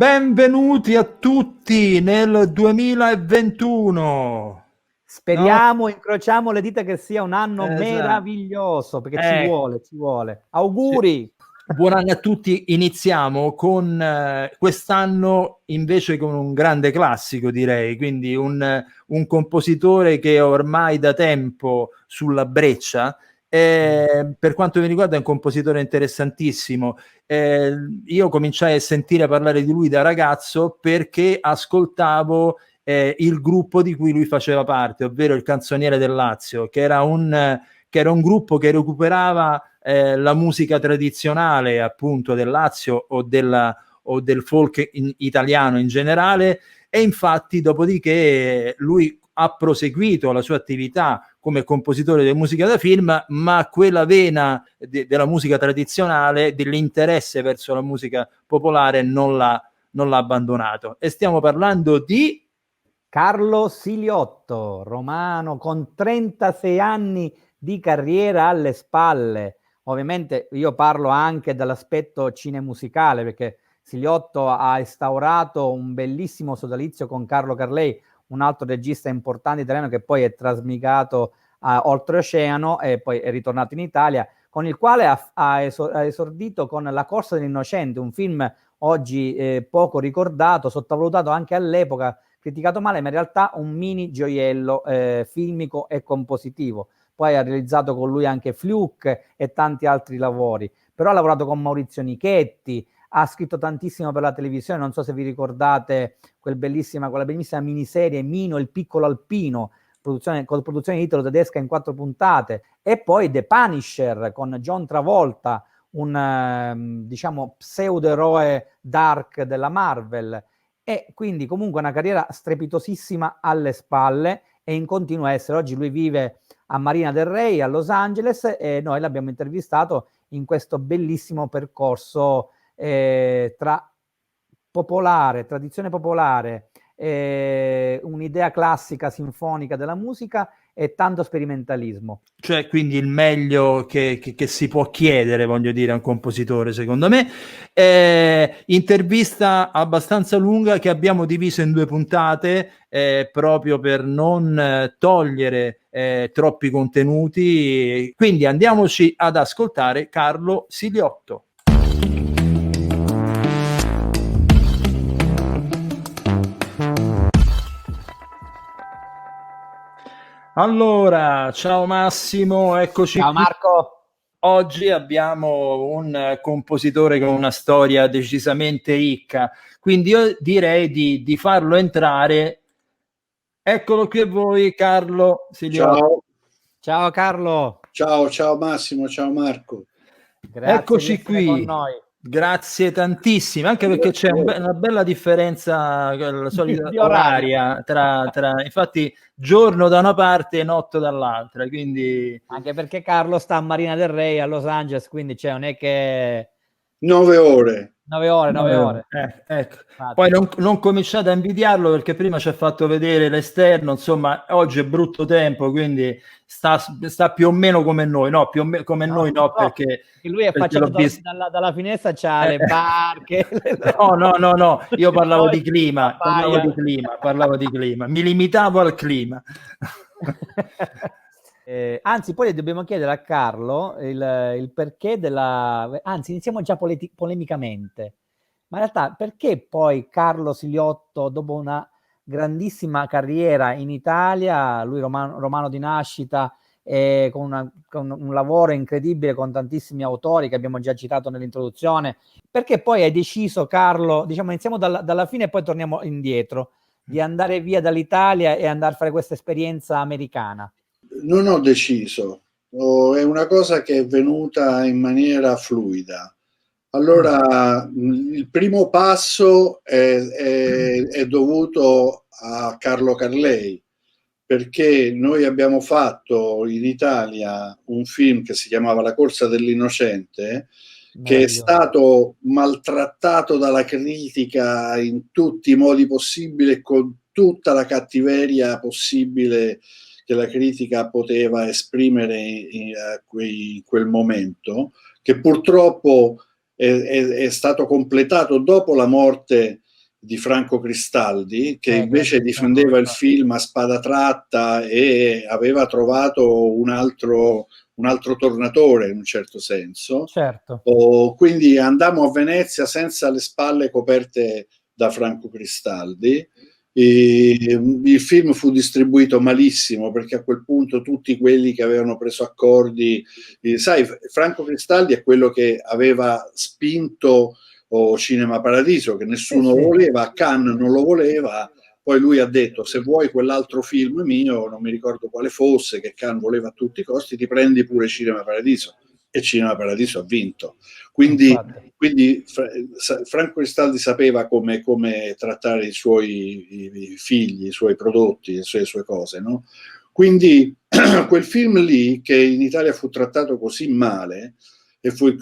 Benvenuti a tutti nel 2021. Speriamo, incrociamo le dita che sia un anno Esatto. Meraviglioso, perché ci vuole. Auguri! Buon anno a tutti. Iniziamo con quest'anno invece con un grande classico, direi, quindi un compositore che è ormai da tempo sulla breccia. Per quanto mi riguarda è un compositore interessantissimo. Io cominciai a sentire parlare di lui da ragazzo perché ascoltavo il gruppo di cui lui faceva parte, ovvero il Canzoniere del Lazio, che era un gruppo che recuperava la musica tradizionale appunto del Lazio o del folk italiano in generale, e infatti dopodiché lui ha proseguito la sua attività come compositore di musica da film, ma quella vena della musica tradizionale, dell'interesse verso la musica popolare non l'ha abbandonato. E stiamo parlando di Carlo Siliotto, romano con 36 anni di carriera alle spalle. Ovviamente io parlo anche dall'aspetto cinemusicale, perché Siliotto ha instaurato un bellissimo sodalizio con Carlo Carlei, un altro regista importante italiano che poi è trasmigrato oltreoceano e poi è ritornato in Italia, con il quale ha esordito con La Corsa dell'Innocente, un film oggi poco ricordato, sottovalutato anche all'epoca, criticato male, ma in realtà un mini gioiello filmico e compositivo. Poi ha realizzato con lui anche Fluke e tanti altri lavori, però ha lavorato con Maurizio Nichetti, ha scritto tantissimo per la televisione, non so se vi ricordate quella bellissima miniserie Mino il piccolo alpino, con produzione italo-tedesca in 4 puntate, e poi The Punisher con John Travolta, un diciamo pseudo-eroe dark della Marvel, e quindi comunque una carriera strepitosissima alle spalle e in continuo essere. Oggi lui vive a Marina del Rey, a Los Angeles, e noi l'abbiamo intervistato in questo bellissimo percorso tra popolare, tradizione popolare, un'idea classica sinfonica della musica e tanto sperimentalismo. Cioè, quindi il meglio che si può chiedere, voglio dire, a un compositore, secondo me. Intervista abbastanza lunga che abbiamo diviso in 2 puntate, proprio per non togliere troppi contenuti. Quindi andiamoci ad ascoltare Carlo Siliotto. Allora, ciao Massimo, eccoci Ciao qui. Marco. Oggi abbiamo un compositore con una storia decisamente ricca, quindi io direi di farlo entrare. Eccolo qui a voi, Carlo Siliotto. Ciao. Ciao Carlo. Ciao Massimo, ciao Marco. Grazie Eccoci di essere qui. con noi. Grazie tantissimo, anche perché c'è una bella differenza, la solita Di orario. oraria tra infatti giorno da una parte e notte dall'altra, quindi Anche perché Carlo sta a Marina del Rey a Los Angeles, quindi cioè, non è che 9 ore. 9 ore. Ecco. Poi non cominciate a invidiarlo, perché prima ci ha fatto vedere l'esterno, insomma oggi è brutto tempo, quindi sta più o meno come noi, no, più o meno come noi no, perché lui è affacciato dalla finestra, c'ha le barche. No, io parlavo di clima, parlavo di clima, mi limitavo al clima. Anzi, poi dobbiamo chiedere a Carlo il perché anzi, iniziamo già polemicamente, ma in realtà perché poi Carlo Siliotto, dopo una grandissima carriera in Italia, lui romano di nascita, con un lavoro incredibile con tantissimi autori che abbiamo già citato nell'introduzione, perché poi hai deciso, Carlo, diciamo iniziamo dalla fine e poi torniamo indietro, di andare via dall'Italia e andare a fare questa esperienza americana? Non ho deciso, è una cosa che è venuta in maniera fluida. Allora, il primo passo è dovuto a Carlo Carlei, perché noi abbiamo fatto in Italia un film che si chiamava La Corsa dell'Innocente, che è stato maltrattato dalla critica in tutti i modi possibili, con tutta la cattiveria possibile che la critica poteva esprimere in quel momento, che purtroppo è stato completato dopo la morte di Franco Cristaldi, che invece difendeva il film a spada tratta e aveva trovato un altro tornatore in un certo senso. Certo. Quindi andammo a Venezia senza le spalle coperte da Franco Cristaldi. Il film fu distribuito malissimo, perché a quel punto tutti quelli che avevano preso accordi, sai, Franco Cristaldi è quello che aveva spinto Cinema Paradiso, che nessuno lo voleva, Cannes non lo voleva, poi lui ha detto: se vuoi quell'altro film mio, non mi ricordo quale fosse, che Cannes voleva a tutti i costi, ti prendi pure Cinema Paradiso, e Cinema Paradiso ha vinto. Quindi Franco Cristaldi sapeva come trattare i suoi figli, i suoi prodotti, le sue cose, no? Quindi quel film lì, che in Italia fu trattato così male e fu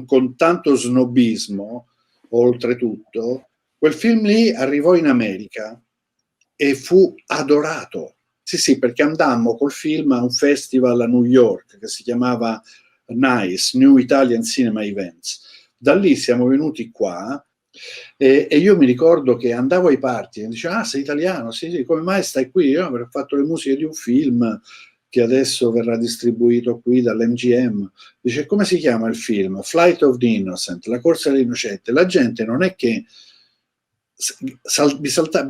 con tanto snobismo, oltretutto, quel film lì arrivò in America e fu adorato. Sì, perché andammo col film a un festival a New York che si chiamava NICE, New Italian Cinema Events. Da lì siamo venuti qua e io mi ricordo che andavo ai party e mi diceva: ah, sei italiano? Sì, come mai stai qui? Io avrei fatto le musiche di un film che adesso verrà distribuito qui dall'MGM. Dice: come si chiama il film? Flight of the Innocent, La corsa dell'innocente. La gente non è che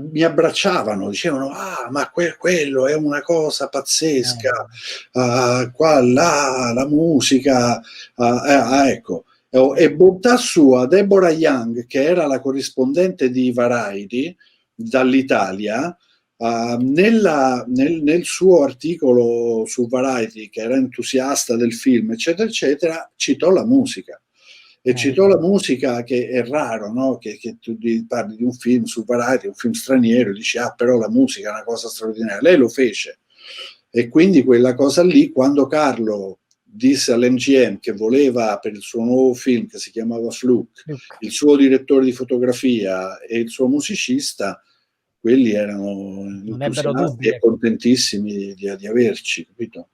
mi abbracciavano, dicevano: ah, ma quello è una cosa pazzesca, qua, là, la musica, ecco. E bontà sua, Deborah Young, che era la corrispondente di Variety dall'Italia, nel suo articolo su Variety, che era entusiasta del film, eccetera, eccetera, citò la musica. E citò la musica, che è raro, no? Che tu parli di un film su Variety, un film straniero, e dici: ah, però la musica è una cosa straordinaria. Lei lo fece. E quindi quella cosa lì, quando Carlo disse all'MGM che voleva, per il suo nuovo film che si chiamava Fluke, il suo direttore di fotografia e il suo musicista, quelli erano entusiasti e contentissimi di averci, capito?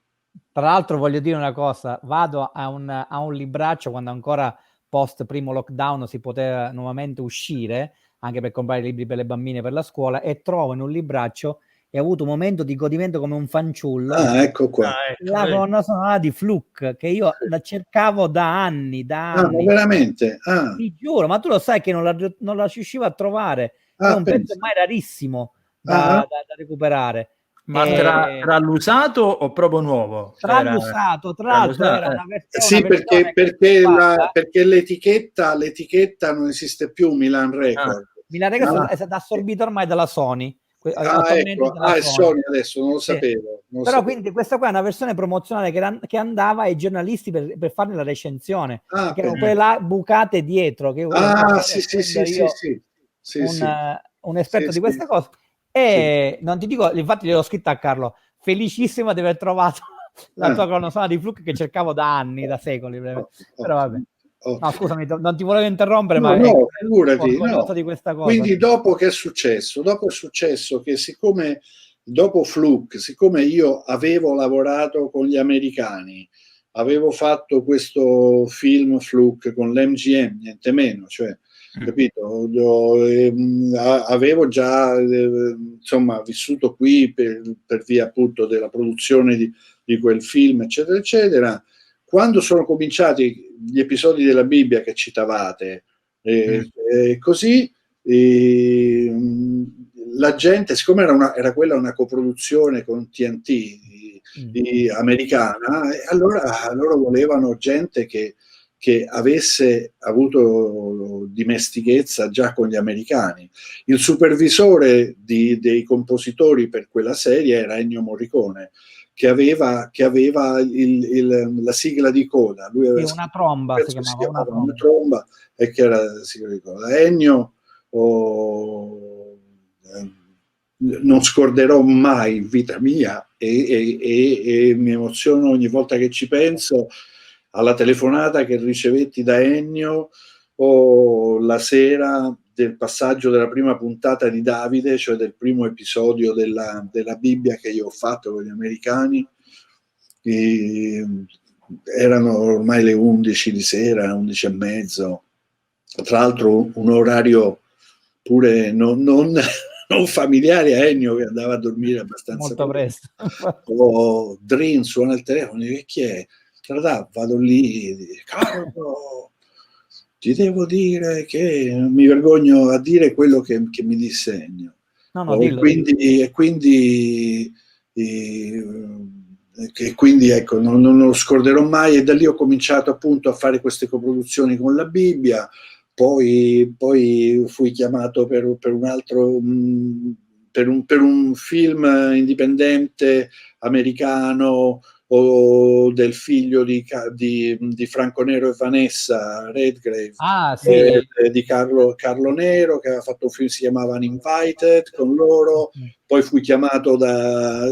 Tra l'altro voglio dire una cosa, vado a un libraccio quando ancora post primo lockdown si poteva nuovamente uscire anche per comprare libri per le bambine per la scuola, e trovo in un libraccio, e ho avuto un momento di godimento come un fanciullo, ecco qua, la colonna sonora di Fluke, che io la cercavo da anni. Ma veramente? Ti giuro, ma tu lo sai che non la riuscivo a trovare, è un pezzo ormai rarissimo da recuperare. Ma tra l'usato o proprio nuovo? Tra l'usato, tra l'altro era una versione, sì, perché l'etichetta non esiste più, Milan Record. Milan Record è stata assorbita ormai dalla Sony. Ecco, è Sony adesso, non lo sapevo. Però quindi questa qua è una versione promozionale che andava ai giornalisti per farne la recensione, perché erano quelle là bucate dietro, che un esperto di questa cosa. E non ti dico, infatti gliel'ho scritta a Carlo, felicissimo di aver trovato la tua colonna sonora di Fluke, che cercavo da anni, da secoli. Però vabbè. No, scusami, non ti volevo interrompere, ma figurati, di questa cosa. Quindi dopo che è successo? Dopo è successo che, siccome dopo Fluke, siccome io avevo lavorato con gli americani, avevo fatto questo film Fluke con l'MGM, niente meno, cioè, capito? Avevo già insomma vissuto qui per via appunto della produzione di quel film, eccetera, eccetera. Quando sono cominciati gli episodi della Bibbia che citavate, così la gente, siccome era quella una coproduzione con TNT americana, allora loro volevano gente che avesse avuto dimestichezza già con gli americani. Il supervisore dei compositori per quella serie era Ennio Morricone, che aveva la sigla di coda. Lui aveva una tromba, si chiamava una tromba, e che era la sigla di coda. Ennio, non scorderò mai in vita mia, e mi emoziono ogni volta che ci penso alla telefonata che ricevetti da Ennio la sera del passaggio della prima puntata di Davide, cioè del primo episodio della Bibbia che io ho fatto con gli americani. Erano ormai le 11 di sera, 11:30, tra l'altro un orario oppure non familiari a Ennio, che andava a dormire abbastanza molto presto. O Drin suona il telefono, e chi è? Vado lì, Carlo, ti devo dire che mi vergogno a dire quello che mi disse Ennio. No, dillo. E quindi ecco, non lo scorderò mai, e da lì ho cominciato appunto a fare queste coproduzioni con la Bibbia. Poi fui chiamato per un altro, per un film indipendente americano, o del figlio di Franco Nero e Vanessa Redgrave, sì. di Carlo Nero, che aveva fatto un film, si chiamava Uninvited, con loro. Poi fui chiamato da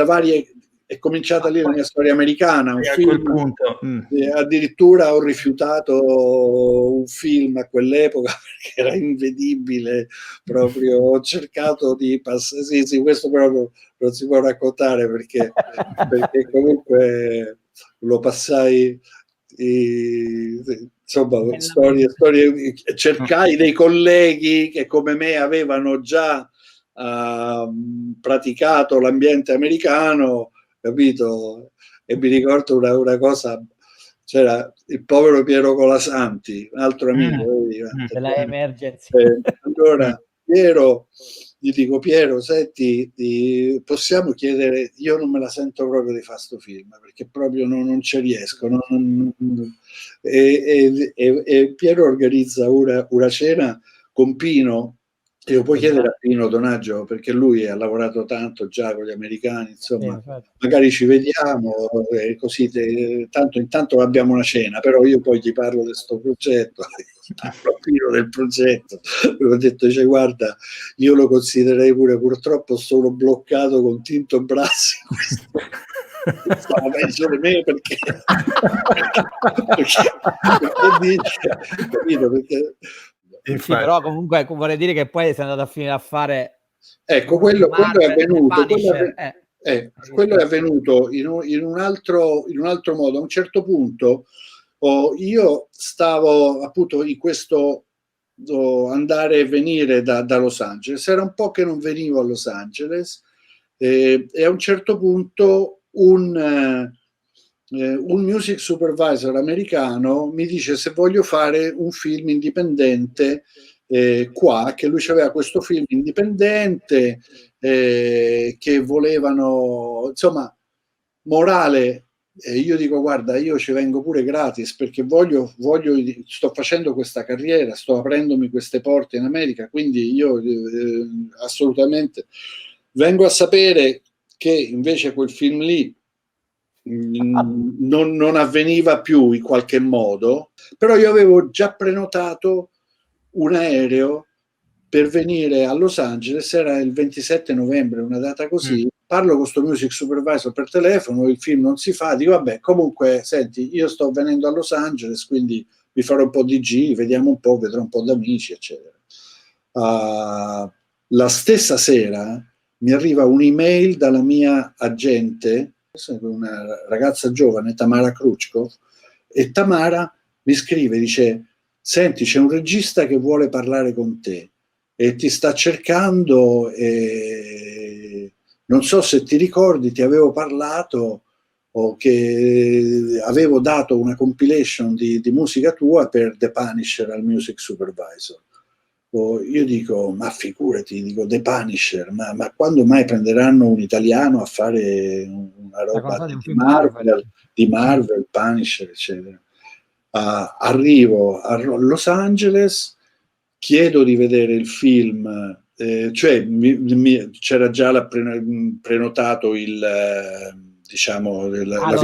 varie, è cominciata lì la mia storia americana, un film. A quel punto Addirittura ho rifiutato un film a quell'epoca perché era invedibile, proprio ho cercato di passare, sì, questo proprio non si può raccontare perché comunque lo passai, insomma, storie, cercai dei colleghi che come me avevano già praticato l'ambiente americano, capito? E mi ricordo una cosa, c'era il povero Piero Colasanti, un altro amico della Emergency. allora Piero, gli dico: Piero, senti, possiamo chiedere, io non me la sento proprio di fare sto film perché proprio non ci riesco, e Piero organizza una cena con Pino. Io puoi chiedere a Pino Donaggio, perché lui ha lavorato tanto già con gli americani, insomma, magari ci vediamo, così tanto intanto abbiamo una cena, però io poi gli parlo di questo progetto, parlo a Pino del progetto. Ho detto, cioè, guarda, io lo considererei pure, purtroppo sono bloccato con Tinto Brassi. Stava peggio di me perché dice, capito? Perché sì, però comunque vorrei dire che poi sei andato a finire a fare, ecco, quello è avvenuto, quello è avvenuto in un altro modo. A un certo punto io stavo appunto in questo andare e venire da Los Angeles, era un po' che non venivo a Los Angeles, e a un certo punto un music supervisor americano mi dice se voglio fare un film indipendente qua, che lui aveva questo film indipendente che volevano, insomma, morale. Io dico, guarda, io ci vengo pure gratis perché sto facendo questa carriera, sto aprendomi queste porte in America, quindi io assolutamente vengo a sapere che invece quel film lì non avveniva più in qualche modo, però io avevo già prenotato un aereo per venire a Los Angeles, era il 27 novembre, una data così. Parlo con questo music supervisor per telefono, il film non si fa, dico vabbè, comunque senti, io sto venendo a Los Angeles, quindi vi farò un po' di giri, vediamo un po', vedrò un po' d'amici, eccetera. La stessa sera mi arriva un'email dalla mia agente, una ragazza giovane, Tamara Kruchkov, e Tamara mi scrive, dice: senti, c'è un regista che vuole parlare con te e ti sta cercando, e non so se ti ricordi, ti avevo parlato o che avevo dato una compilation di musica tua per The Punisher al music supervisor. Io dico, ma figurati, dico The Punisher, ma quando mai prenderanno un italiano a fare una roba di Marvel, Punisher, eccetera. Arrivo a Los Angeles, chiedo di vedere il film, cioè c'era già prenotato diciamo la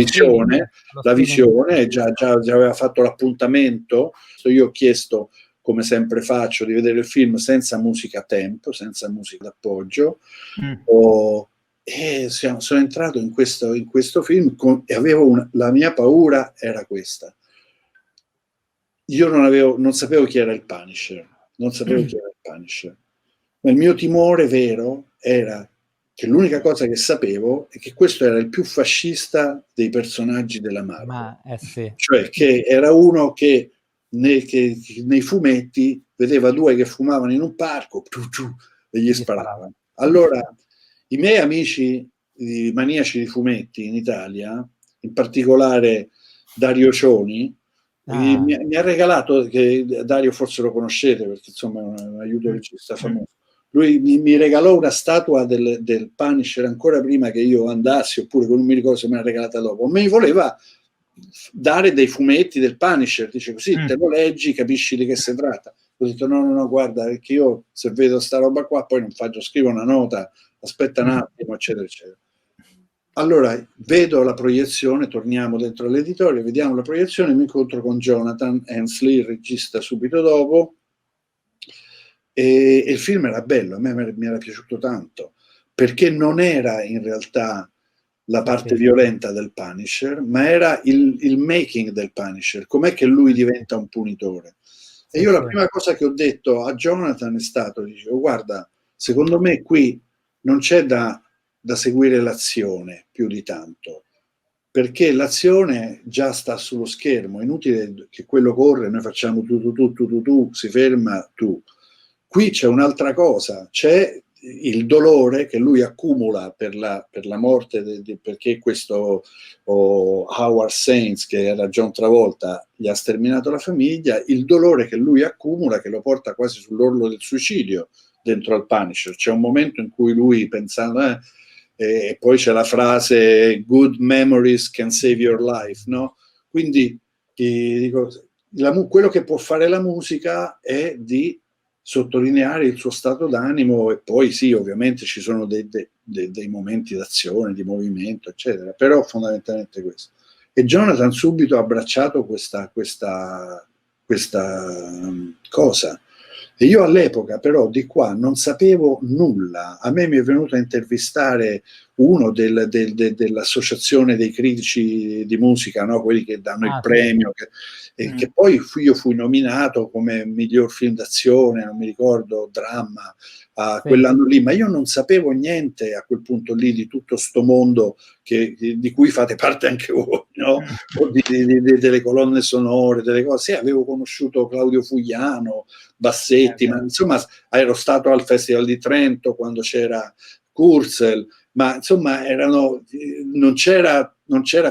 visione, già aveva fatto l'appuntamento. Io ho chiesto, come sempre faccio, di vedere il film senza musica a tempo, senza musica d'appoggio, e sono entrato in questo film e avevo la mia paura era questa. Io non sapevo chi era il Punisher, ma il mio timore vero era che l'unica cosa che sapevo è che questo era il più fascista dei personaggi della Marvel, cioè che era uno che nei fumetti vedeva due che fumavano in un parco e gli sparavano. Allora, i miei amici di maniaci di fumetti in Italia, in particolare Dario Cioni, mi ha regalato, che Dario forse lo conoscete perché insomma è un aiuto regista famoso, lui mi regalò una statua del Punisher ancora prima che io andassi, oppure non mi ricordo se me l'ha regalata dopo. Mi voleva dare dei fumetti del Punisher, dice così te lo leggi, capisci di che si tratta. Ho detto no, guarda, perché io se vedo sta roba qua poi non faccio, scrivo una nota, aspetta un attimo, eccetera, eccetera. Allora vedo la proiezione, torniamo dentro l'editore, vediamo la proiezione, mi incontro con Jonathan Hensleigh, il regista, subito dopo, e il film era bello, a me mi era piaciuto tanto, perché non era in realtà la parte violenta del Punisher, ma era il making del Punisher, com'è che lui diventa un punitore. E io la prima cosa che ho detto a Jonathan è stato, dicevo, guarda, secondo me qui non c'è da seguire l'azione più di tanto, perché l'azione già sta sullo schermo, è inutile che quello corre, noi facciamo tu, si ferma tu. Qui c'è un'altra cosa, c'è il dolore che lui accumula per la morte, perché questo Howard Sainz, che era John Travolta, gli ha sterminato la famiglia, il dolore che lui accumula, che lo porta quasi sull'orlo del suicidio dentro al Punisher. C'è un momento in cui lui pensando, e poi c'è la frase good memories can save your life, no? Quindi dico, quello che può fare la musica è di sottolineare il suo stato d'animo, e poi sì, ovviamente ci sono dei momenti d'azione, di movimento, eccetera, però fondamentalmente questo. E Jonathan subito ha abbracciato questa cosa. E io all'epoca però di qua non sapevo nulla. A me mi è venuto a intervistare uno dell'associazione dei critici di musica, no? Quelli che danno il premio, che poi io fui nominato come miglior film d'azione, non mi ricordo, dramma, quell'anno lì, ma io non sapevo niente a quel punto lì di tutto sto mondo di cui fate parte anche voi, no? O delle colonne sonore, delle cose. Sì, avevo conosciuto Claudio Fugliano, Bassetti, ma insomma ero stato al Festival di Trento quando c'era Kurzel, ma insomma non c'era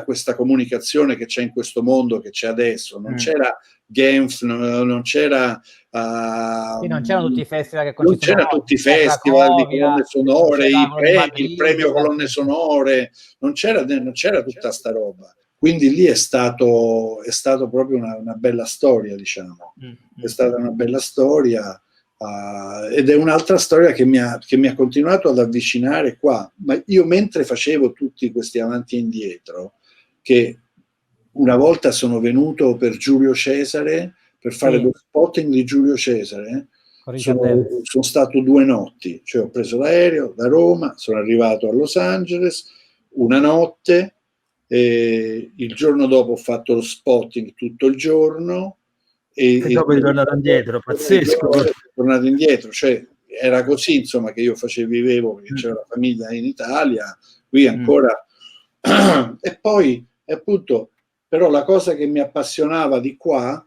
questa comunicazione che c'è in questo mondo, che c'è adesso, non c'era Genf, non c'era non c'erano tutti i festival che non c'erano tutti i festival di colonne sonore, i premi, il premio colonne sonore, non c'era tutta sta roba. Quindi lì è stato proprio una bella storia, diciamo. È stata una bella storia, ed è un'altra storia che mi ha continuato ad avvicinare qua. Ma io mentre facevo tutti questi avanti e indietro, che una volta sono venuto per Giulio Cesare, per fare lo spotting di Giulio Cesare, sono stato 2 notti, cioè ho preso l'aereo da Roma, sono arrivato a Los Angeles, una notte, il giorno dopo ho fatto lo spotting tutto il giorno e dopo è tornato indietro, pazzesco. Tornato indietro, cioè era così, insomma, che io vivevo, perché c'era la famiglia in Italia, qui ancora e poi appunto, però la cosa che mi appassionava di qua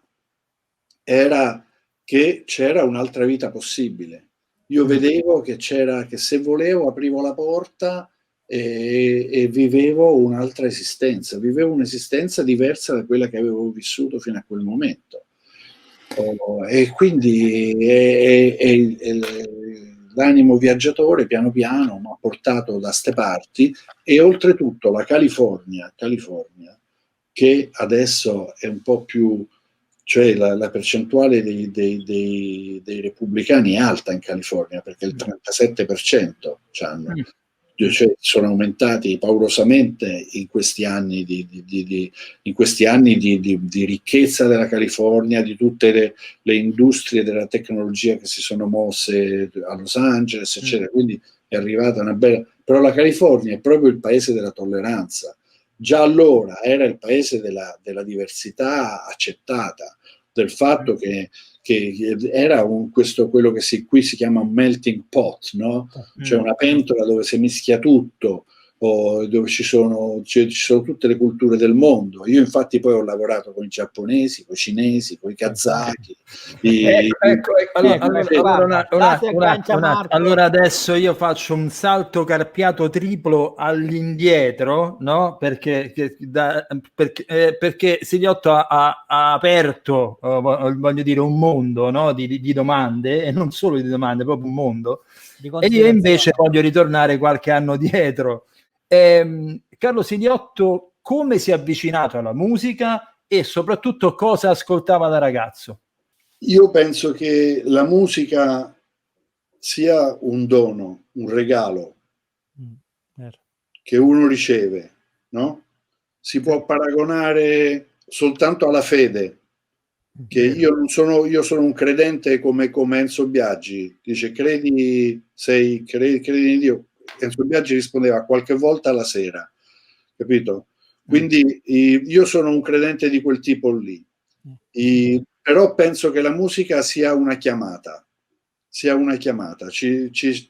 era che c'era un'altra vita possibile. Io vedevo che se volevo aprivo la porta e vivevo un'altra esistenza, vivevo un'esistenza diversa da quella che avevo vissuto fino a quel momento. E quindi l'animo viaggiatore piano piano mi ha portato da ste parti, e oltretutto la California, che adesso è un po' più, cioè la percentuale dei repubblicani è alta in California, perché il 37% c'hanno. Cioè, sono aumentati paurosamente in questi anni di ricchezza della California, di tutte le industrie della tecnologia che si sono mosse a Los Angeles, eccetera. Quindi è arrivata una bella... Però la California è proprio il paese della tolleranza. Già allora era il paese della diversità accettata, del fatto che era quello che qui si chiama un melting pot, no? Cioè una pentola dove si mischia tutto, o dove ci sono tutte le culture del mondo. Io infatti poi ho lavorato con i giapponesi, con i cinesi, con i kazaki. Ecco, Marco. allora adesso io faccio un salto carpiato triplo all'indietro, no? Perché Siliotto ha aperto, voglio dire, un mondo, no? di domande, e non solo di domande, proprio un mondo. E io invece voglio ritornare qualche anno dietro. Carlo Siliotto, come si è avvicinato alla musica e soprattutto cosa ascoltava da ragazzo? Io penso che la musica sia un dono, un regalo che uno riceve, no? Si può paragonare soltanto alla fede, che io sono un credente come Enzo Biaggi, dice credi in Dio. Enzo Biaggi rispondeva qualche volta alla sera, capito? Quindi io sono un credente di quel tipo lì. Però penso che la musica sia una chiamata, ci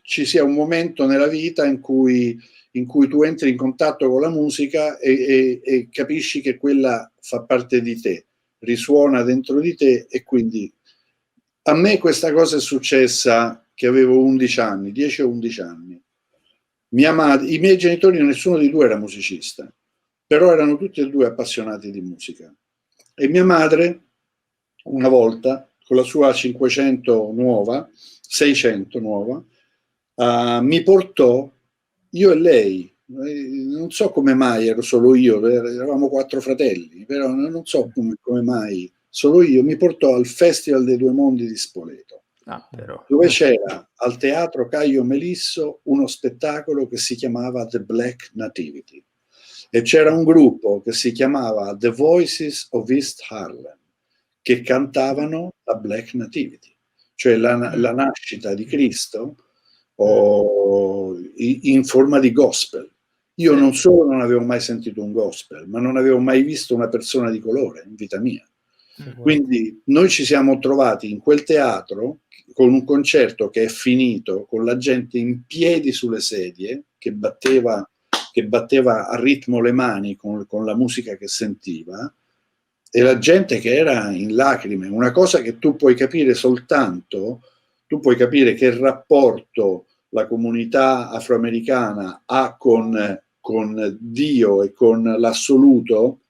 sia un momento nella vita in cui tu entri in contatto con la musica e capisci che quella fa parte di te, risuona dentro di te, e quindi a me questa cosa è successa che avevo 11 anni, 10 o 11 anni. I miei genitori, nessuno dei due era musicista, però erano tutti e due appassionati di musica. E mia madre, una volta, con la sua 600 nuova, mi portò, io e lei, non so come mai ero solo io, eravamo 4 fratelli, però non so come mai solo io, mi portò al Festival dei Due Mondi di Spoleto, dove c'era al Teatro Caio Melisso uno spettacolo che si chiamava The Black Nativity, e c'era un gruppo che si chiamava The Voices of East Harlem, che cantavano la Black Nativity, cioè la nascita di Cristo in forma di gospel. Io non solo non avevo mai sentito un gospel, ma non avevo mai visto una persona di colore in vita mia. Quindi noi ci siamo trovati in quel teatro con un concerto che è finito con la gente in piedi sulle sedie, che batteva a ritmo le mani con la musica che sentiva, e la gente che era in lacrime. Una cosa che tu puoi capire soltanto, tu puoi capire che rapporto la comunità afroamericana ha con Dio e con l'assoluto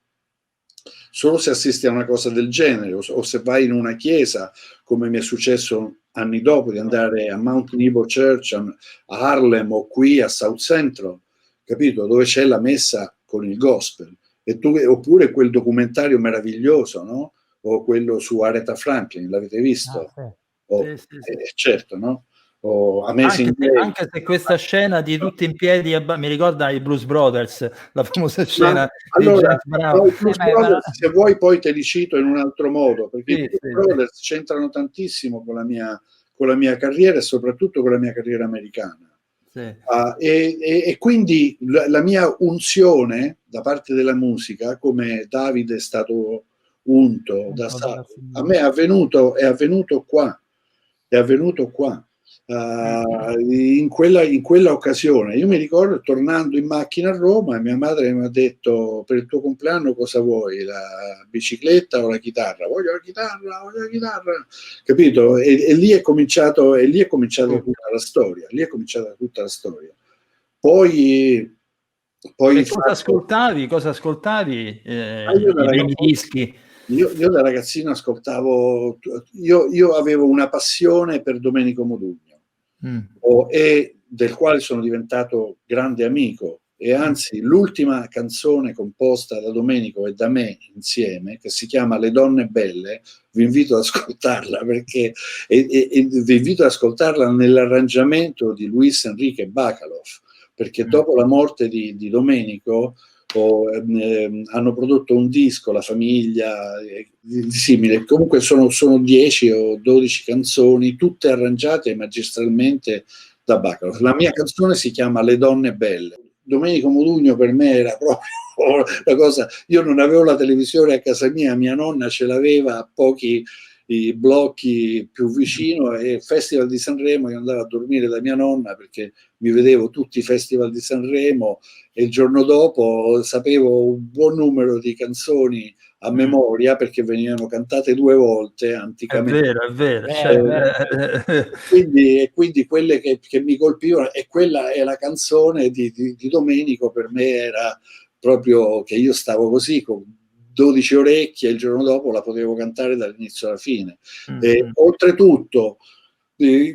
solo se assisti a una cosa del genere, o se vai in una chiesa, come mi è successo anni dopo di andare a Mount Nebo Church a Harlem, o qui a South Central, capito? Dove c'è la messa con il gospel. Oppure quel documentario meraviglioso, no? O quello su Aretha Franklin, l'avete visto? Sì. Certo, no? Amazing anche se questa scena di tutti in piedi mi ricorda i Blues Brothers, la famosa scena allora, di Brown. Blues Brothers, se vuoi poi te li cito in un altro modo, perché i Blues Brothers c'entrano tantissimo con la mia carriera, e soprattutto con la mia carriera americana. E quindi la mia unzione da parte della musica, come Davide è stato unto da Satana, a me è avvenuto qua. In quella occasione. Io mi ricordo tornando in macchina a Roma, e mia madre mi ha detto: per il tuo compleanno cosa vuoi, la bicicletta o la chitarra? Voglio la chitarra, capito? E lì è cominciato tutta la storia, poi cosa ascoltavi i primi dischi? Io da ragazzino ascoltavo, io avevo una passione per Domenico Modugno, e del quale sono diventato grande amico, e anzi l'ultima canzone composta da Domenico e da me insieme, che si chiama Le donne belle, vi invito ad ascoltarla, perché vi invito ad ascoltarla nell'arrangiamento di Luis Enrique Bacalov, perché dopo la morte di Domenico hanno prodotto un disco, La famiglia, simile. Comunque sono 10 o 12 canzoni, tutte arrangiate magistralmente da Bacalov. La mia canzone si chiama Le donne belle. Domenico Modugno per me era proprio la cosa. Io non avevo la televisione a casa mia nonna ce l'aveva a pochi i blocchi più vicino, e il Festival di Sanremo io andavo a dormire da mia nonna perché mi vedevo tutti i festival di Sanremo, e il giorno dopo sapevo un buon numero di canzoni a memoria perché venivano cantate 2 volte anticamente. È vero, E quindi quelle che mi colpivano, e quella è la canzone di Domenico, per me era proprio che io stavo così con 12 orecchie, e il giorno dopo la potevo cantare dall'inizio alla fine. Oltretutto,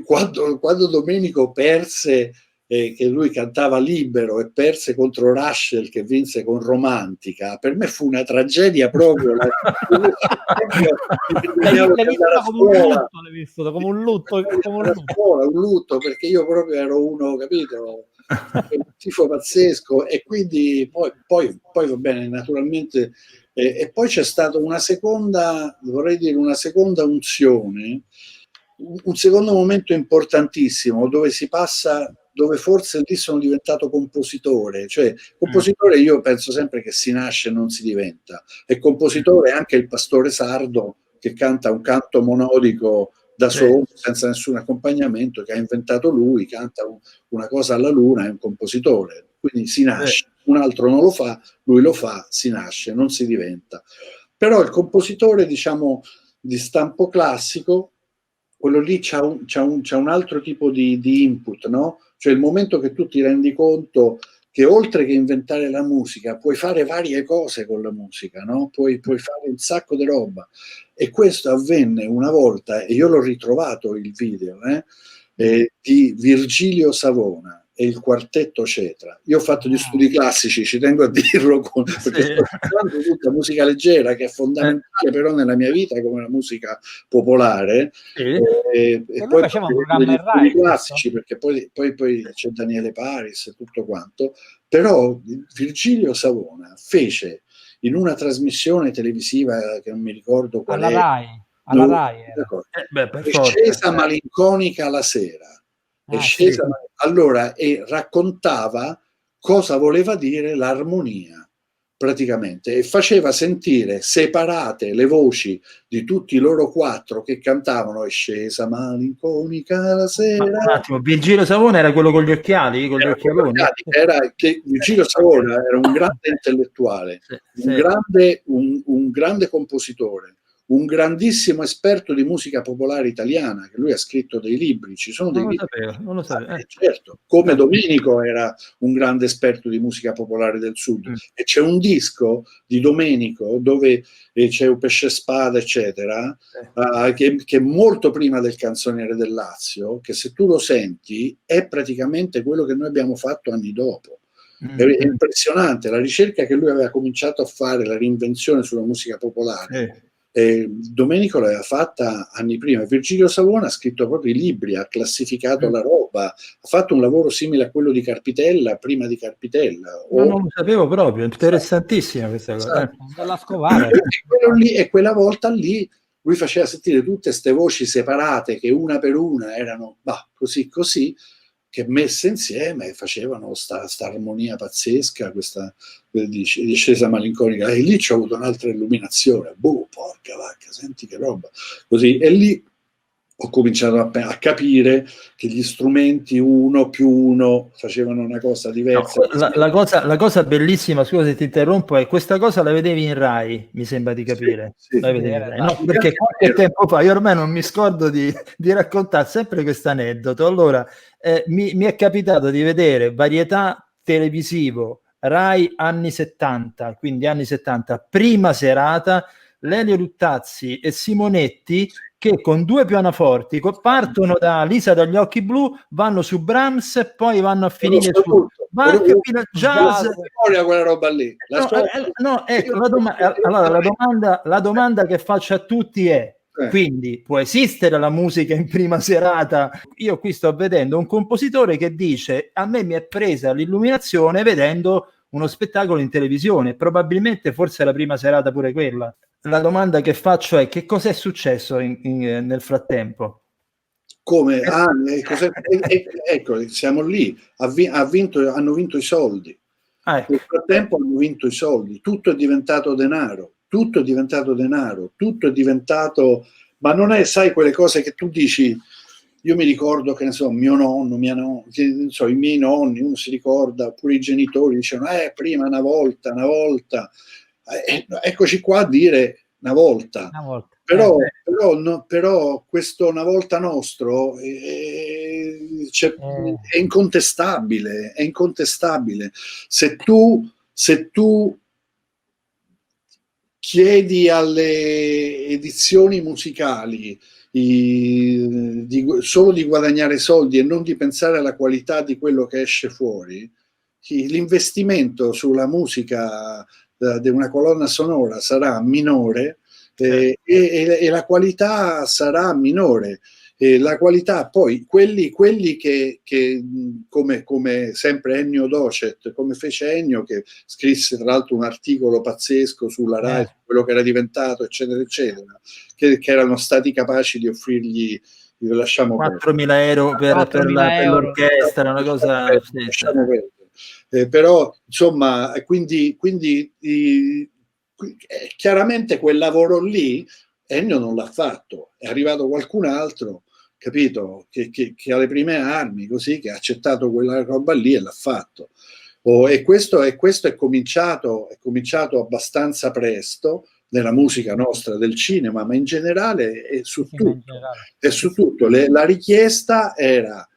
quando Domenico perse, che lui cantava libero, e perse contro Rushel che vinse con Romantica, per me fu una tragedia proprio. L'hai visto come un lutto, un lutto, perché io proprio ero uno, capito, un tifo pazzesco, e quindi poi va bene, naturalmente, e poi c'è stata una seconda, vorrei dire, una seconda unzione, un secondo momento importantissimo, dove si passa, dove forse lì sono diventato compositore. Cioè, compositore io penso sempre che si nasce e non si diventa, e compositore è anche il pastore sardo che canta un canto monodico da solo, senza nessun accompagnamento, che ha inventato lui, canta una cosa alla luna, è un compositore. Quindi si nasce, un altro non lo fa, lui lo fa, si nasce, non si diventa. Però il compositore, diciamo, di stampo classico, quello lì c'ha un altro tipo di input, no? Cioè il momento che tu ti rendi conto che oltre che inventare la musica puoi fare varie cose con la musica, no? Puoi fare un sacco di roba. E questo avvenne una volta, e io l'ho ritrovato il video, di Virgilio Savona e il quartetto Cetra. Io ho fatto gli studi classici, ci tengo a dirlo, perché sto studiando tutta musica leggera, che è fondamentale però nella mia vita come la musica popolare. E poi faceva un programma in Rai, classici, perché poi c'è Daniele Paris e tutto quanto. Però Virgilio Savona fece in una trasmissione televisiva che non mi ricordo qual è, alla Rai è scesa malinconica la sera, allora, e raccontava cosa voleva dire l'armonia, praticamente, e faceva sentire separate le voci di tutti loro 4 che cantavano "È scesa malinconica la sera". Un attimo, Virgilio Savona era quello con gli occhiali, con gli occhialoni? Virgilio Savona era un grande intellettuale, un grande compositore, un grandissimo esperto di musica popolare italiana, che lui ha scritto dei libri, ci sono dei libri. Non lo sapevo. Certo, come Domenico era un grande esperto di musica popolare del Sud. E c'è un disco di Domenico dove c'è un pesce spada, eccetera, che è molto prima del Canzoniere del Lazio, che se tu lo senti è praticamente quello che noi abbiamo fatto anni dopo. È impressionante la ricerca che lui aveva cominciato a fare, la reinvenzione sulla musica popolare. Domenico l'aveva fatta anni prima. Virgilio Savona ha scritto proprio i libri, ha classificato la roba, ha fatto un lavoro simile a quello di Carpitella, prima di Carpitella. Non lo sapevo proprio, interessantissima questa cosa. Dalla Scovare. E quella volta lì lui faceva sentire tutte queste voci separate che una per una erano così, che messe insieme facevano sta armonia pazzesca, questa discesa malinconica. E lì c'ho avuto un'altra illuminazione, porca vacca, senti che roba, così. E lì ho cominciato a capire che gli strumenti 1+1 facevano una cosa diversa. No, la cosa bellissima, scusa se ti interrompo, è questa cosa la vedevi in Rai, mi sembra di capire. La vedevi in Rai. No, perché qualche tempo fa, io ormai non mi scordo di raccontare sempre questo aneddoto. Allora, mi è capitato di vedere varietà televisivo, Rai anni 70, quindi anni 70, prima serata, Lelio Luttazzi e Simonetti, che con 2 pianoforti partono da Lisa dagli occhi blu, vanno su Brahms e poi vanno a finire su Bach, jazz. Quella roba lì. Ecco, la domanda che faccio a tutti è: quindi può esistere la musica in prima serata? Io qui sto vedendo un compositore che dice: a me mi è presa l'illuminazione vedendo uno spettacolo in televisione, probabilmente forse la prima serata pure quella. La domanda che faccio è: che cosa è successo nel frattempo? Come? Ecco, siamo lì, hanno vinto i soldi. Nel frattempo hanno vinto i soldi, tutto è diventato denaro, tutto è diventato ma non è, sai, quelle cose che tu dici. Io mi ricordo che ne so, mio nonno, non so, i miei nonni, uno si ricorda, oppure i genitori dicevano, prima una volta, eccoci qua a dire una volta. Una volta. Però questo una volta nostro è incontestabile, è incontestabile. Se tu chiedi alle edizioni musicali solo di guadagnare soldi e non di pensare alla qualità di quello che esce fuori, l'investimento sulla musica di una colonna sonora sarà minore, e la qualità sarà minore. La qualità, poi quelli che come sempre Ennio Docet, come fece Ennio, che scrisse tra l'altro un articolo pazzesco sulla Rai, su quello che era diventato, eccetera eccetera, che erano stati capaci di offrirgli, lasciamo 4.000 euro per l'orchestra, una cosa, lasciamo perdere. Però insomma, quindi chiaramente quel lavoro lì Ennio non l'ha fatto, è arrivato qualcun altro, capito, che ha le prime armi, così, che ha accettato quella roba lì e l'ha fatto. E questo è cominciato abbastanza presto nella musica nostra, del cinema, ma in generale è su tutto. È su tutto. La richiesta era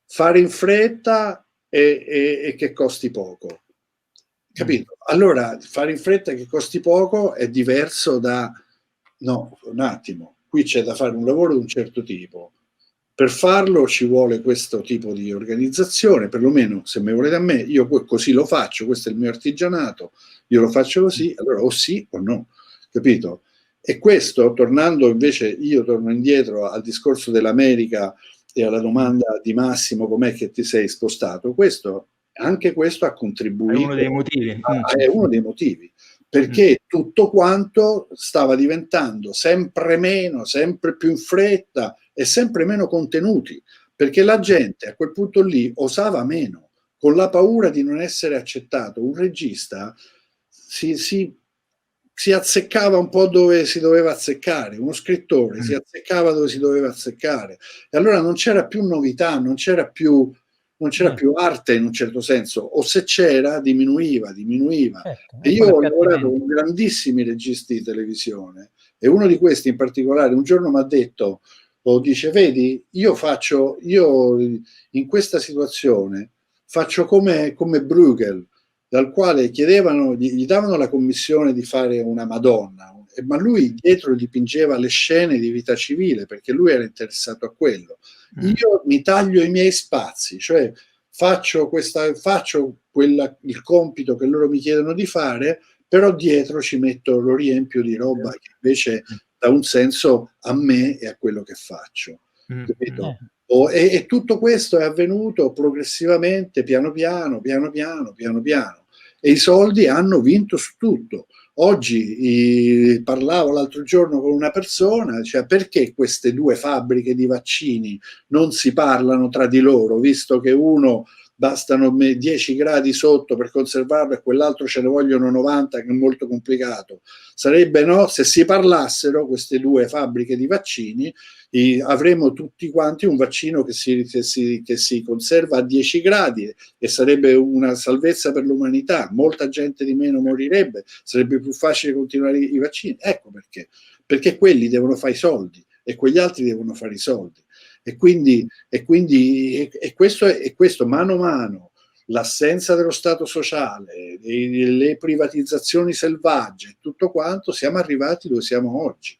fare in fretta e che costi poco. Capito? Allora, fare in fretta che costi poco è diverso da no, un attimo, qui c'è da fare un lavoro di un certo tipo. Per farlo ci vuole questo tipo di organizzazione, perlomeno se mi volete a me, io così lo faccio, questo è il mio artigianato, io lo faccio così, allora o sì o no, capito? E questo, tornando invece, io torno indietro al discorso dell'America e alla domanda di Massimo, com'è che ti sei spostato, anche questo ha contribuito. È uno dei motivi. È uno dei motivi, perché tutto quanto stava diventando sempre meno, sempre più in fretta e sempre meno contenuti, perché la gente a quel punto lì osava meno, con la paura di non essere accettato. Un regista si azzeccava un po' dove si doveva azzeccare, uno scrittore si azzeccava dove si doveva azzeccare, e allora non c'era più novità, non c'era più arte in un certo senso, o se c'era diminuiva. Certo, e io ho lavorato con grandissimi registi di televisione, e uno di questi in particolare un giorno mi ha detto, dice, vedi, io in questa situazione faccio come Bruegel, dal quale gli davano la commissione di fare una Madonna, ma lui dietro dipingeva le scene di vita civile, perché lui era interessato a quello. Io mi taglio i miei spazi, cioè faccio il compito che loro mi chiedono di fare, però dietro lo riempio di roba che invece dà un senso a me e a quello che faccio, capito? E tutto questo è avvenuto progressivamente, piano piano, e i soldi hanno vinto su tutto. Oggi parlavo l'altro giorno con una persona, cioè perché queste due fabbriche di vaccini non si parlano tra di loro, visto che uno bastano 10 gradi sotto per conservarlo e quell'altro ce ne vogliono 90, che è molto complicato. Sarebbe, no, se si parlassero queste due fabbriche di vaccini, avremo tutti quanti un vaccino che si conserva a 10 gradi e sarebbe una salvezza per l'umanità, molta gente di meno morirebbe, sarebbe più facile continuare i vaccini. Ecco perché quelli devono fare i soldi e quegli altri devono fare i soldi. E questo mano a mano, l'assenza dello Stato sociale, le privatizzazioni selvagge, tutto quanto, siamo arrivati dove siamo oggi.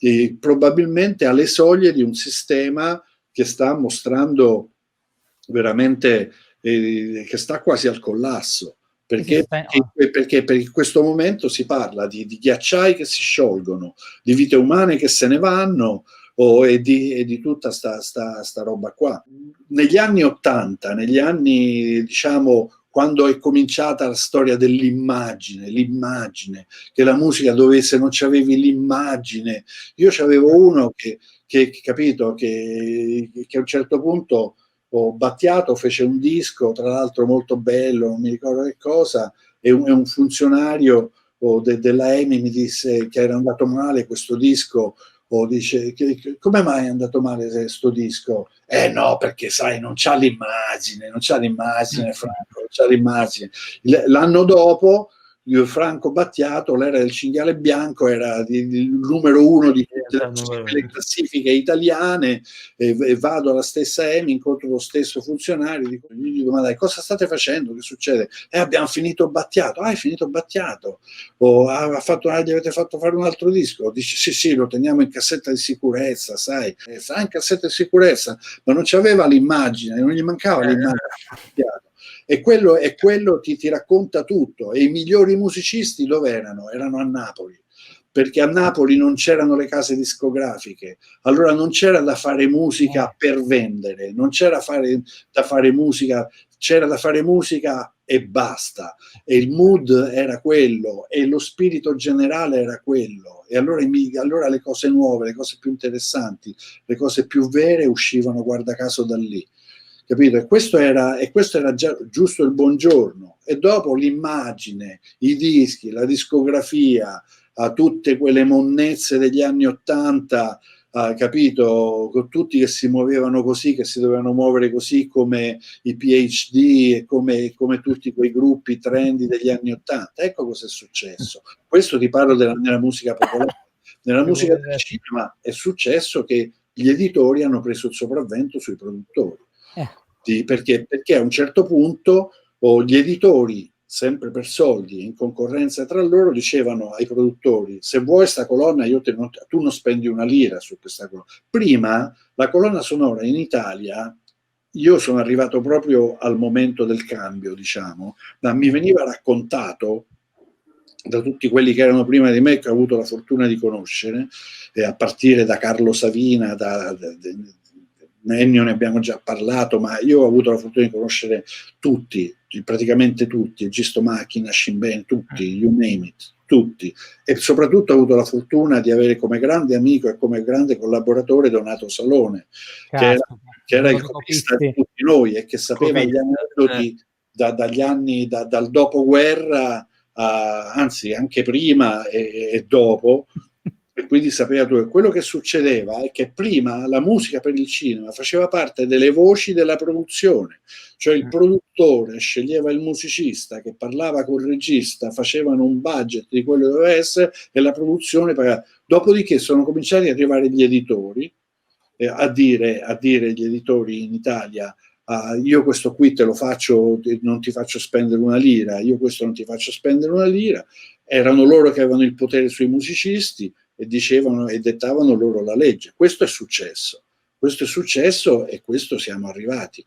E probabilmente alle soglie di un sistema che sta mostrando veramente che sta quasi al collasso, perché in questo momento si parla di ghiacciai che si sciolgono, di vite umane che se ne vanno, e di tutta sta roba qua. Negli anni '80, negli anni, diciamo, quando è cominciata la storia l'immagine, che la musica dovesse, non c'avevi l'immagine. Io c'avevo uno che capito, che a un certo punto Battiato fece un disco, tra l'altro molto bello, non mi ricordo che cosa, e un funzionario della EMI mi disse che era andato male questo disco, o dice come mai è andato male sto disco? No, perché sai, non c'ha l'immagine, Franco, non c'ha l'immagine. L'anno dopo Franco Battiato, l'era del cinghiale bianco, era il numero uno di tutte le classifiche italiane, e vado alla stessa EMI, incontro lo stesso funzionario, gli dico: ma dai, cosa state facendo? Che succede? Abbiamo finito Battiato. Hai finito Battiato? O gli avete fatto fare un altro disco? Dice sì, lo teniamo in cassetta di sicurezza, sai, in cassetta di sicurezza, ma non c'aveva l'immagine, non gli mancava l'immagine. E quello ti racconta tutto. E i migliori musicisti dove erano? Erano a Napoli, perché a Napoli non c'erano le case discografiche, allora non c'era da fare musica per vendere, non c'era da fare musica, c'era da fare musica e basta, e il mood era quello, e lo spirito generale era quello, e allora le cose nuove, le cose più interessanti, le cose più vere uscivano, guarda caso, da lì. Capito? E questo era già giusto il buongiorno. E dopo l'immagine, i dischi, la discografia, tutte quelle monnezze degli anni '80, capito? Con tutti che si muovevano così, che si dovevano muovere così, come i PhD e come tutti quei gruppi trendy degli anni '80. Ecco cosa è successo. Questo ti parlo nella musica popolare. Nella musica del cinema è successo che gli editori hanno preso il sopravvento sui produttori. Perché a un certo punto gli editori, sempre per soldi, in concorrenza tra loro, dicevano ai produttori: se vuoi sta colonna, tu non spendi una lira su questa colonna. Prima la colonna sonora in Italia, io sono arrivato proprio al momento del cambio, diciamo, ma mi veniva raccontato da tutti quelli che erano prima di me, che ho avuto la fortuna di conoscere, a partire da Carlo Savina, Ennio ne abbiamo già parlato, ma io ho avuto la fortuna di conoscere tutti, praticamente tutti, Gisto Macchina, Scimbeni, tutti, you name it, tutti, e soprattutto ho avuto la fortuna di avere come grande amico e come grande collaboratore Donato Salone, che era il copista di tutti noi e che sapeva gli aneddoti dal dopoguerra, anzi anche prima e dopo. E quindi sapeva tu. Quello che succedeva è che prima la musica per il cinema faceva parte delle voci della produzione, cioè il produttore sceglieva il musicista che parlava col regista, facevano un budget di quello che doveva essere e la produzione pagava. Dopodiché sono cominciati ad arrivare gli editori a dire gli editori in Italia: io questo qui te lo faccio, non ti faccio spendere una lira, io questo non ti faccio spendere una lira. Erano loro che avevano il potere sui musicisti e dicevano e dettavano loro la legge. Questo è successo e questo siamo arrivati.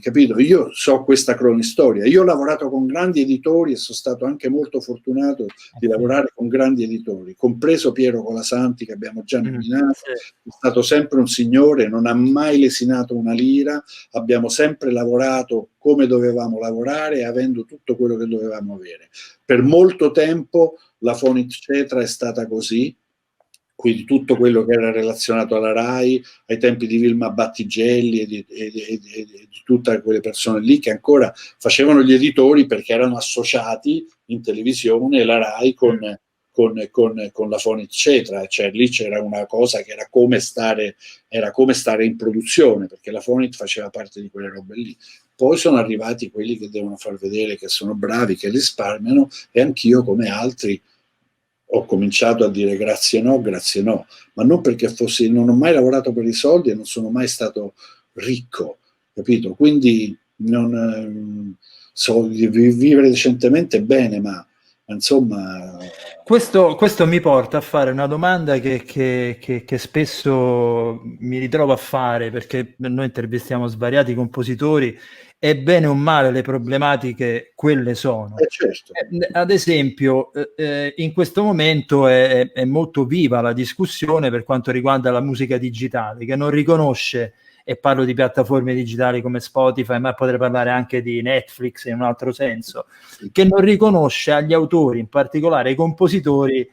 Capito? Io so questa cronistoria. Io ho lavorato con grandi editori e sono stato anche molto fortunato di lavorare con grandi editori, compreso Piero Colasanti, che abbiamo già nominato. È stato sempre un signore, non ha mai lesinato una lira, abbiamo sempre lavorato come dovevamo lavorare, avendo tutto quello che dovevamo avere. Per molto tempo la Fonit Cetra è stata così, quindi tutto quello che era relazionato alla RAI, ai tempi di Vilma Battigelli e di tutte quelle persone lì che ancora facevano gli editori perché erano associati in televisione e la RAI con la Fonit Cetra, cioè lì c'era una cosa che era come stare in produzione, perché la Fonit faceva parte di quelle robe lì. Poi sono arrivati quelli che devono far vedere che sono bravi, che risparmiano, e anch'io come altri ho cominciato a dire grazie no, ma non perché non ho mai lavorato per i soldi e non sono mai stato ricco, capito? Quindi so vivere decentemente bene, ma insomma... Questo mi porta a fare una domanda che spesso mi ritrovo a fare, perché noi intervistiamo svariati compositori e bene o male le problematiche quelle sono. Certo. Ad esempio, in questo momento è molto viva la discussione per quanto riguarda la musica digitale, che non riconosce, e parlo di piattaforme digitali come Spotify, ma potrei parlare anche di Netflix in un altro senso, che non riconosce agli autori, in particolare ai compositori,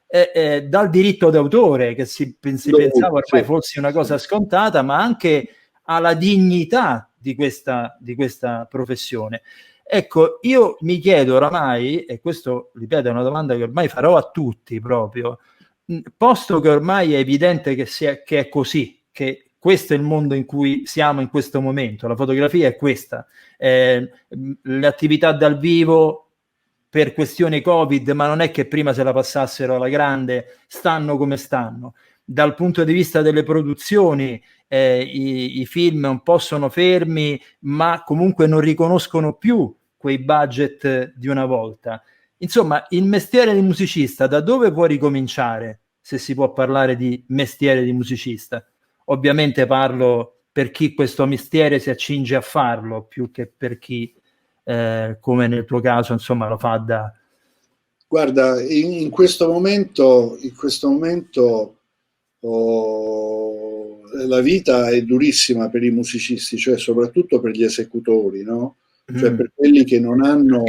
dal diritto d'autore, che si pensava ormai fosse una cosa scontata, ma anche alla dignità di questa professione. Ecco, io mi chiedo oramai, e questo, ripeto, è una domanda che ormai farò a tutti proprio, posto che ormai è evidente che è così, che questo è il mondo in cui siamo in questo momento, la fotografia è questa, le attività dal vivo per questioni Covid, ma non è che prima se la passassero alla grande, stanno come stanno. Dal punto di vista delle produzioni, i film un po' sono fermi, ma comunque non riconoscono più quei budget di una volta. Insomma, il mestiere di musicista, da dove può ricominciare, se si può parlare di mestiere di musicista? Ovviamente parlo per chi questo mestiere si accinge a farlo, più che per chi, come nel tuo caso, insomma, lo fa da... Guarda, in questo momento la vita è durissima per i musicisti, cioè soprattutto per gli esecutori, no? Cioè per quelli che non hanno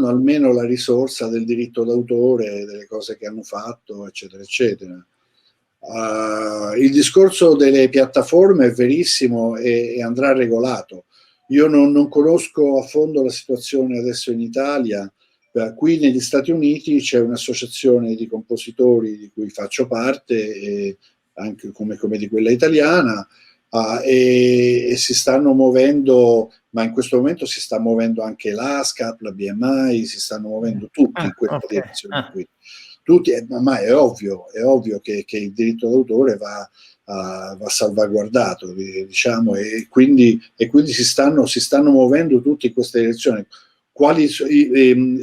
almeno la risorsa del diritto d'autore, delle cose che hanno fatto, eccetera, eccetera. Il discorso delle piattaforme è verissimo e andrà regolato. Io non conosco a fondo la situazione adesso in Italia. Qui negli Stati Uniti c'è un'associazione di compositori di cui faccio parte, anche come di quella italiana, e si stanno muovendo, ma in questo momento si sta muovendo anche l'ASCAP, la BMI, si stanno muovendo tutti in questa direzione qui. Tutti, ma è ovvio che il diritto d'autore va salvaguardato, diciamo, e quindi si stanno muovendo tutti in questa direzione.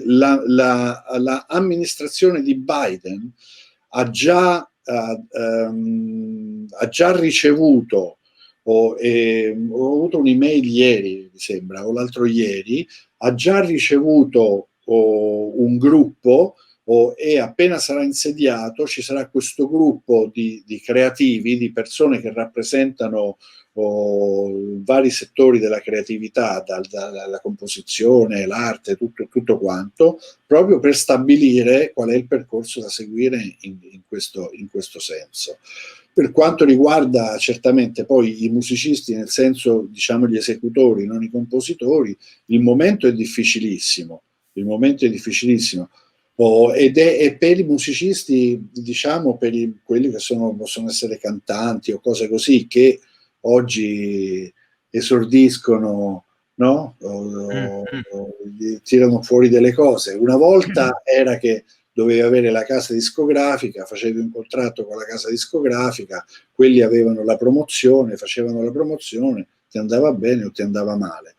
La amministrazione di Biden ha già ricevuto, ho avuto un'email ieri, mi sembra, o l'altro ieri, ha già ricevuto un gruppo, e appena sarà insediato ci sarà questo gruppo di creativi, di persone che rappresentano vari settori della creatività, dalla composizione, l'arte, tutto quanto, proprio per stabilire qual è il percorso da seguire in questo senso. Per quanto riguarda certamente poi i musicisti, nel senso, diciamo, gli esecutori, non i compositori, il momento è difficilissimo. E per i musicisti, diciamo, quelli che possono essere cantanti o cose così, che oggi esordiscono, no? Tirano fuori delle cose. Una volta era che dovevi avere la casa discografica, facevi un contratto con la casa discografica, quelli avevano la promozione, facevano la promozione, ti andava bene o ti andava male.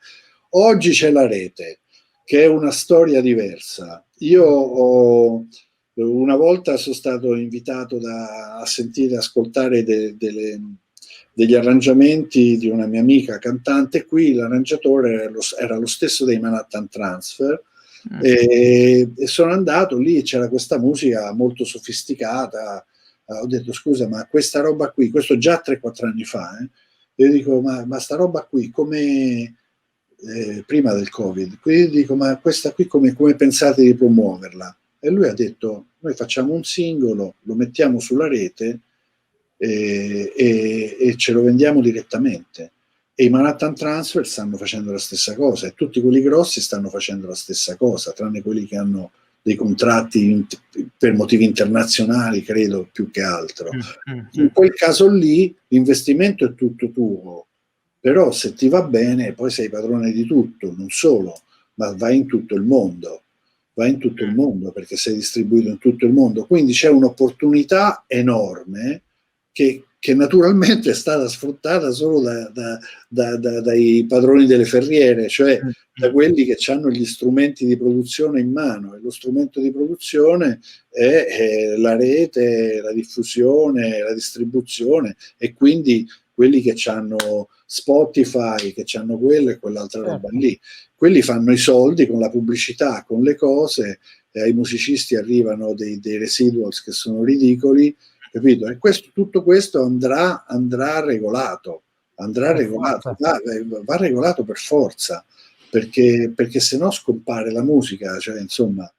Oggi c'è la rete, che è una storia diversa. Io una volta sono stato invitato a ascoltare degli arrangiamenti di una mia amica cantante qui, l'arrangiatore era lo stesso dei Manhattan Transfer, e sono andato lì, c'era questa musica molto sofisticata, ho detto scusa, ma questa roba qui, questo già 3-4 anni fa, io dico ma sta roba qui come... prima del Covid, quindi dico ma questa qui come pensate di promuoverla? E lui ha detto noi facciamo un singolo, lo mettiamo sulla rete e ce lo vendiamo direttamente, e i Manhattan Transfer stanno facendo la stessa cosa e tutti quelli grossi stanno facendo la stessa cosa, tranne quelli che hanno dei contratti per motivi internazionali, credo, più che altro. In quel caso lì l'investimento è tutto tuo, però se ti va bene poi sei padrone di tutto, non solo, ma vai in tutto il mondo, perché sei distribuito in tutto il mondo, quindi c'è un'opportunità enorme che naturalmente è stata sfruttata solo dai padroni delle ferriere, cioè da quelli che hanno gli strumenti di produzione in mano, e lo strumento di produzione è la rete, la diffusione, la distribuzione, e quindi quelli che hanno Spotify, che hanno quello e quell'altra roba lì. Quelli fanno i soldi con la pubblicità, con le cose, e ai musicisti arrivano dei residuals che sono ridicoli, capito? E tutto questo andrà regolato, va regolato per forza, perché se no scompare la musica, cioè insomma